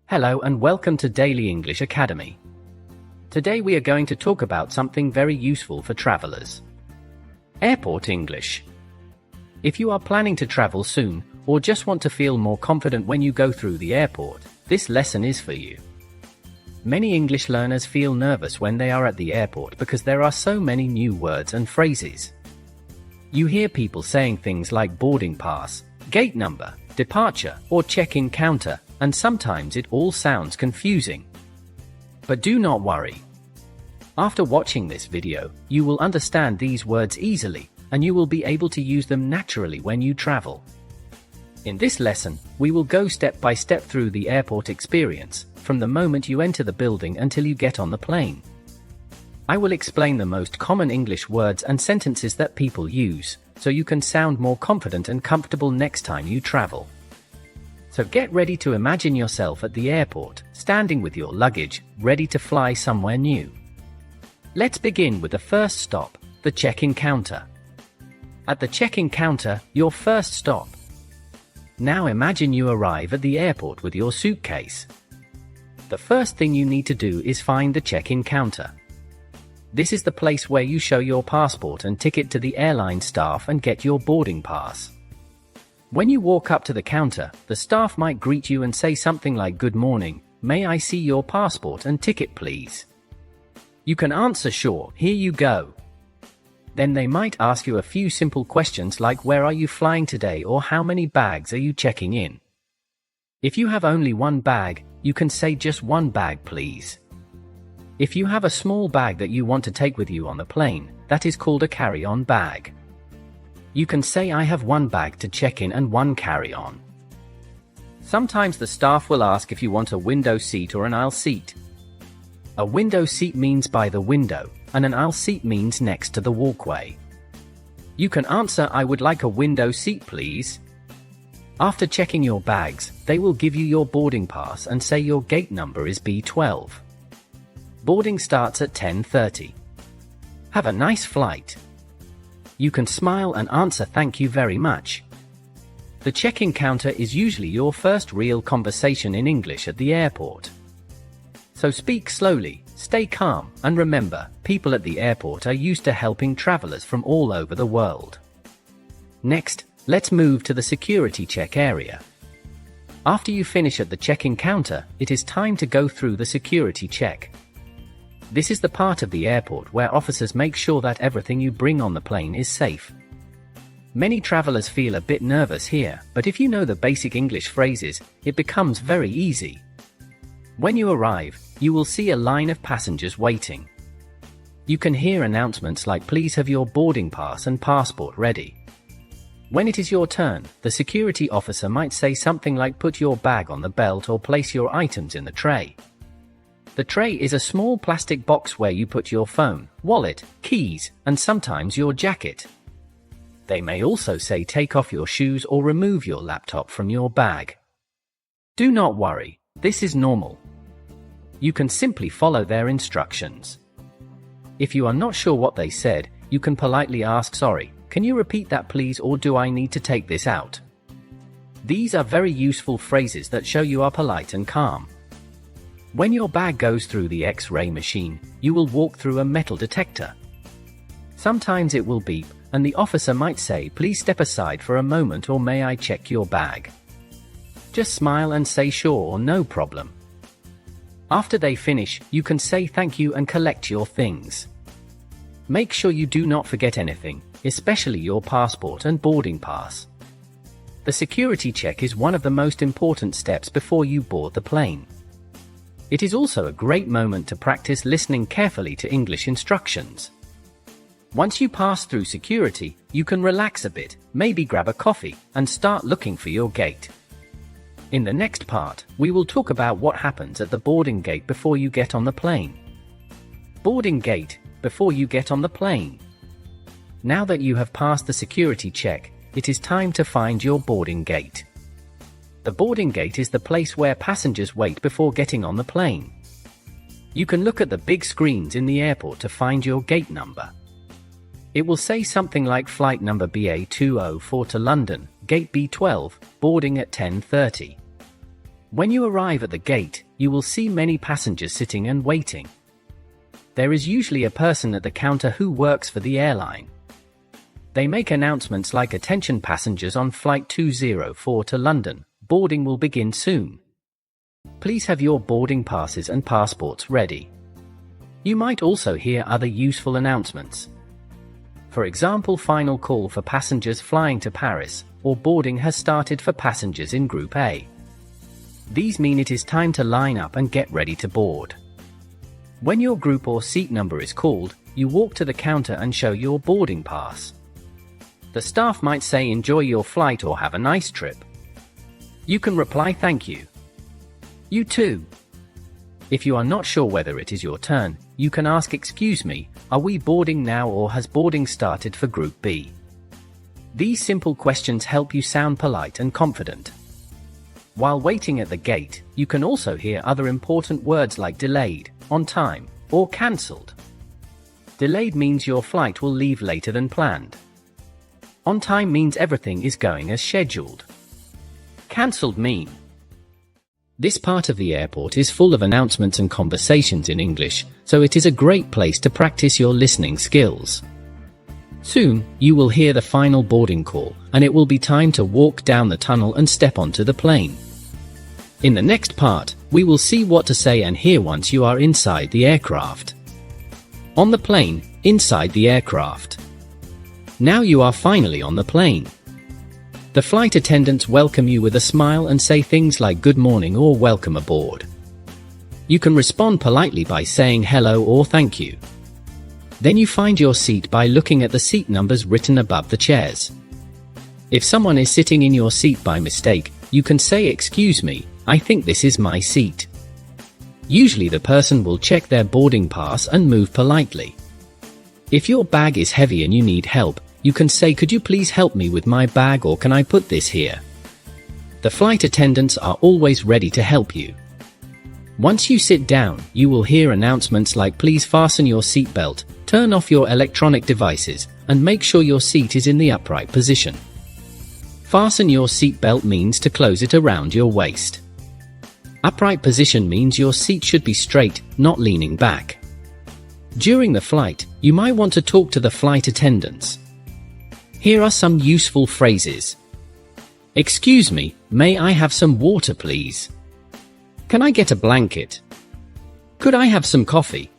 Hello and welcome to Daily English Academy. Today we are going to talk about something very useful for travelers. Airport English. If you are planning to travel soon, or just want to feel more confident when you go through the airport, this lesson is for you. Many English learners feel nervous when they are at the airport because there are so many new words and phrases. You hear people saying things like boarding pass, gate number, departure, or check-in counter, and sometimes it all sounds confusing. But do not worry. After watching this video, you will understand these words easily, and you will be able to use them naturally when you travel. In this lesson, we will go step by step through the airport experience, from the moment you enter the building until you get on the plane. I will explain the most common English words and sentences that people use, so you can sound more confident and comfortable next time you travel. So get ready to imagine yourself at the airport, standing with your luggage, ready to fly somewhere new. Let's begin with the first stop, the check-in counter. At the check-in counter, your first stop. Now imagine you arrive at the airport with your suitcase. The first thing you need to do is find the check-in counter. This is the place where you show your passport and ticket to the airline staff and get your boarding pass. When you walk up to the counter, the staff might greet you and say something like "Good morning, may I see your passport and ticket please?" You can answer "Sure, here you go." Then they might ask you a few simple questions like "Where are you flying today?" or "How many bags are you checking in?" If you have only one bag, you can say "Just one bag please." If you have a small bag that you want to take with you on the plane, that is called a carry-on bag. You can say "I have one bag to check in and one carry-on." Sometimes the staff will ask if you want a window seat or an aisle seat. A window seat means by the window, and an aisle seat means next to the walkway. You can answer "I would like a window seat please." After checking your bags, they will give you your boarding pass and say your gate number is B12. Boarding starts at 10:30. Have a nice flight. You can smile and answer "Thank you very much." The check-in counter is usually your first real conversation in English at the airport. So speak slowly, stay calm, and remember, people at the airport are used to helping travelers from all over the world. Next, let's move to the security check area. After you finish at the check-in counter, it is time to go through the security check. This is the part of the airport where officers make sure that everything you bring on the plane is safe. Many travelers feel a bit nervous here, but if you know the basic English phrases, it becomes very easy. When you arrive, you will see a line of passengers waiting. You can hear announcements like "Please have your boarding pass and passport ready." When it is your turn, the security officer might say something like "Put your bag on the belt or place your items in the tray." The tray is a small plastic box where you put your phone, wallet, keys, and sometimes your jacket. They may also say "Take off your shoes or remove your laptop from your bag." Do not worry, this is normal. You can simply follow their instructions. If you are not sure what they said, you can politely ask "Sorry, can you repeat that please, or do I need to take this out?" These are very useful phrases that show you are polite and calm. When your bag goes through the X-ray machine, you will walk through a metal detector. Sometimes it will beep, and the officer might say "Please step aside for a moment," or "May I check your bag?" Just smile and say "Sure" or "No problem." After they finish, you can say "Thank you" and collect your things. Make sure you do not forget anything, especially your passport and boarding pass. The security check is one of the most important steps before you board the plane. It is also a great moment to practice listening carefully to English instructions. Once you pass through security, you can relax a bit, maybe grab a coffee, and start looking for your gate. In the next part, we will talk about what happens at the boarding gate before you get on the plane. Boarding gate, before you get on the plane. Now that you have passed the security check, it is time to find your boarding gate. The boarding gate is the place where passengers wait before getting on the plane. You can look at the big screens in the airport to find your gate number. It will say something like "Flight number BA204 to London, gate B12, boarding at 10:30. When you arrive at the gate, you will see many passengers sitting and waiting. There is usually a person at the counter who works for the airline. They make announcements like "Attention passengers on flight 204 to London, boarding will begin soon. Please have your boarding passes and passports ready." You might also hear other useful announcements. For example, "Final call for passengers flying to Paris," or "Boarding has started for passengers in Group A." These mean it is time to line up and get ready to board. When your group or seat number is called, you walk to the counter and show your boarding pass. The staff might say "Enjoy your flight" or "Have a nice trip." You can reply "Thank you." You too. If you are not sure whether it is your turn, you can ask "Excuse me, are we boarding now or has boarding started for Group B?" These simple questions help you sound polite and confident. While waiting at the gate, you can also hear other important words like delayed, on time, or cancelled. Delayed means your flight will leave later than planned. On time means everything is going as scheduled. Cancelled mean. This part of the airport is full of announcements and conversations in English, so it is a great place to practice your listening skills. Soon, you will hear the final boarding call, and it will be time to walk down the tunnel and step onto the plane. In the next part, we will see what to say and hear once you are inside the aircraft. On the plane, inside the aircraft. Now you are finally on the plane. The flight attendants welcome you with a smile and say things like "Good morning" or "Welcome aboard." You can respond politely by saying "Hello" or "Thank you." Then you find your seat by looking at the seat numbers written above the chairs. If someone is sitting in your seat by mistake, you can say "Excuse me, I think this is my seat." Usually the person will check their boarding pass and move politely. If your bag is heavy and you need help, you can say "Could you please help me with my bag, or can I put this here?" The flight attendants are always ready to help you. Once you sit down, you will hear announcements like "Please fasten your seatbelt, turn off your electronic devices, and make sure your seat is in the upright position." Fasten your seatbelt means to close it around your waist. Upright position means your seat should be straight, not leaning back. During the flight, you might want to talk to the flight attendants. Here are some useful phrases. "Excuse me, may I have some water please? Can I get a blanket? Could I have some coffee?"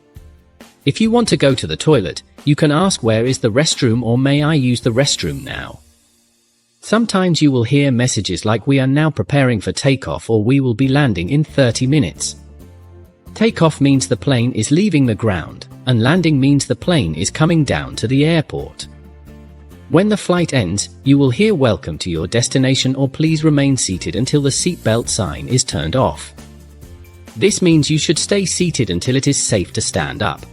If you want to go to the toilet, you can ask "Where is the restroom?" or "May I use the restroom now?" Sometimes you will hear messages like "We are now preparing for takeoff" or "We will be landing in 30 minutes. Takeoff means the plane is leaving the ground, and landing means the plane is coming down to the airport. When the flight ends, you will hear "Welcome to your destination" or "Please remain seated until the seatbelt sign is turned off." This means you should stay seated until it is safe to stand up.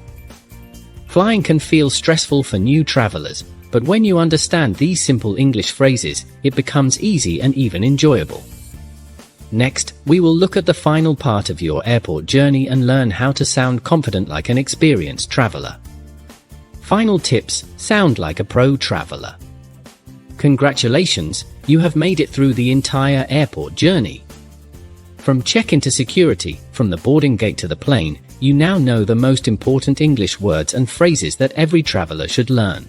Flying can feel stressful for new travelers, but when you understand these simple English phrases, it becomes easy and even enjoyable. Next, we will look at the final part of your airport journey and learn how to sound confident like an experienced traveler. Final tips: sound like a pro traveler. Congratulations, you have made it through the entire airport journey. From check-in to security, from the boarding gate to the plane, you now know the most important English words and phrases that every traveler should learn.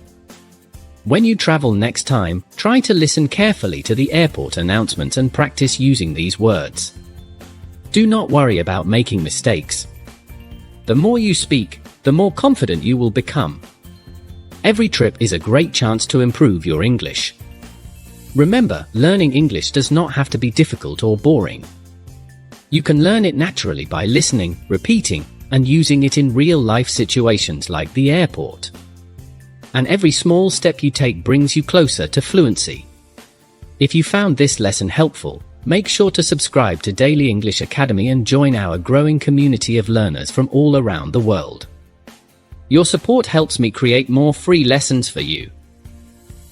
When you travel next time, try to listen carefully to the airport announcements and practice using these words. Do not worry about making mistakes. The more you speak, the more confident you will become. Every trip is a great chance to improve your English. Remember, learning English does not have to be difficult or boring. You can learn it naturally by listening, repeating, and using it in real-life situations like the airport. And every small step you take brings you closer to fluency. If you found this lesson helpful, make sure to subscribe to Daily English Academy and join our growing community of learners from all around the world. Your support helps me create more free lessons for you.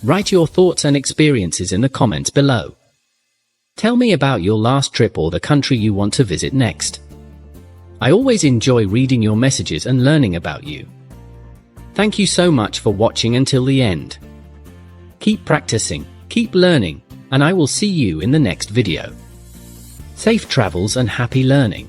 Write your thoughts and experiences in the comments below. Tell me about your last trip or the country you want to visit next. I always enjoy reading your messages and learning about you. Thank you so much for watching until the end. Keep practicing, keep learning, and I will see you in the next video. Safe travels and happy learning.